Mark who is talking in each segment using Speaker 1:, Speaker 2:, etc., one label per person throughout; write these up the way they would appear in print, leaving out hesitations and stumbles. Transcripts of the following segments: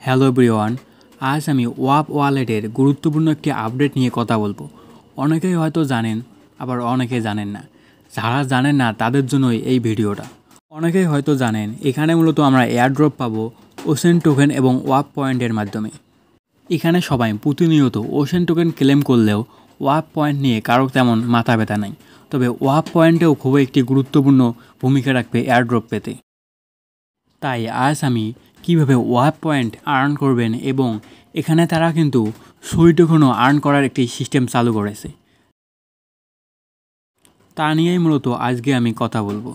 Speaker 1: Hello everyone, আজ আমি ওয়াপ ওয়ালেটের গুরুত্বপূর্ণ একটি আপডেট নিয়ে কথা বলবো। অনেকেই হয়তো জানেন, আবার অনেকে জানেন না। যারা জানেন না তাদের জন্যই এই ভিডিওটা। অনেকেই হয়তো জানেন এখানে মূলত আমরা এয়ারড্রপ পাবো ওশেন টোকেন এবং ওয়াপ পয়েন্টের মাধ্যমে। এখানে সবাই প্রতিনিয়ত ওশেন টোকেন ক্লেম করলেও ওয়াপ পয়েন্ট নিয়ে কারো তেমন মাথা ব্যথা নাই। তবে ওয়াপ পয়েন্টেও খুবই একটি গুরুত্বপূর্ণ ভূমিকা রাখবে এয়ারড্রপ পেতে। তাই আজ আমি কিভাবে ওয়াপ পয়েন্ট আর্ন করবেন এবং এখানে তারা কিন্তু সুই টোকেনও আর্ন করার একটি সিস্টেম চালু করেছে, তা নিয়েই মূলত আজকে আমি কথা বলবো।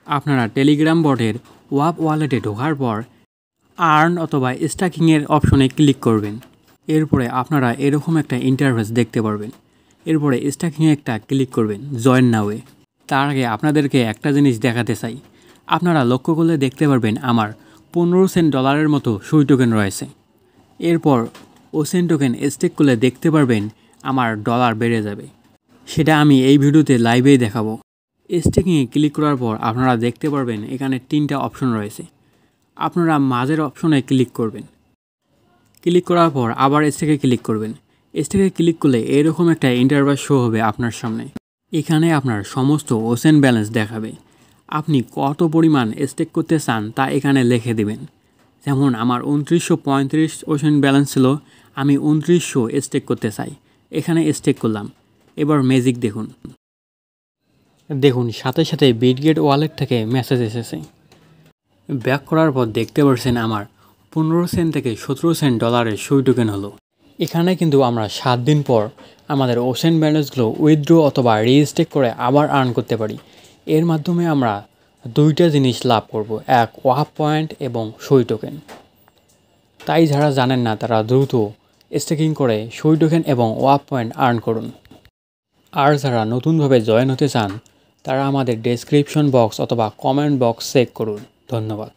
Speaker 1: আপনারা টেলিগ্রাম বটের ওয়াপ ওয়ালেটে ঢোকার পর আর্ন অথবা স্ট্যাকিংয়ের অপশনে ক্লিক করবেন। এরপরে আপনারা এরকম একটা ইন্টারফেস দেখতে পারবেন। এরপরে স্ট্যাকিংয়ে একটা ক্লিক করবেন, জয়েন নাওয়ে। তার আগে আপনাদেরকে একটা জিনিস দেখাতে চাই। আপনারা লক্ষ্য করলে দেখতে পারবেন আমার 15 সেন্ট ডলারের মতো সুই টোকেন রয়েছে। এরপর ওশেন টোকেন স্টেক করলে দেখতে পারবেন আমার ডলার বেড়ে যাবে। সেটা আমি এই ভিডিওতে লাইভেই দেখাবো। স্টেকিংয়ে ক্লিক করার পর আপনারা দেখতে পারবেন এখানে 3টা অপশন রয়েছে। আপনারা মাঝের অপশনে ক্লিক করবেন। ক্লিক করার পর আবার স্টেকে ক্লিক করবেন। স্টেকে ক্লিক করলে এরকম একটা ইন্টারফেস শো হবে আপনার সামনে। এখানে আপনার সমস্ত ওশেন ব্যালেন্স দেখাবে। আপনি কত পরিমাণ স্টেক করতে চান তা এখানে লিখে দেবেন। যেমন আমার 2935 ওশেন ব্যালেন্স ছিল, আমি 2900 স্টেক করতে চাই। এখানে স্টেক করলাম। এবার ম্যাজিক দেখুন সাথে সাথে বিটগেট ওয়ালেট থেকে মেসেজ এসেছে। ব্যাক করার পর দেখতে পাচ্ছেন আমার 15 সেন্ট থেকে 17 সেন্ট ডলারের সুই টোকেন হলো। এখানে কিন্তু আমরা 7 দিন পর আমাদের ওশেন ব্যালেন্সগুলো উইথড্র অথবা রিস্টেক করে আবার আর্ন করতে পারি। এর মাধ্যমে আমরা 2টা জিনিস লাভ করব, এক ওয়াপ পয়েন্ট এবং সুই টোকেন। তাই যারা জানেন না তারা দ্রুত স্টেকিং করে সুই টোকেন এবং ওয়াপ পয়েন্ট আর্ন করুন। আর যারা নতুনভাবে জয়েন হতে চান তারা আমাদের ডেসক্রিপশন বক্স অথবা কমেন্ট বক্স চেক করুন। ধন্যবাদ।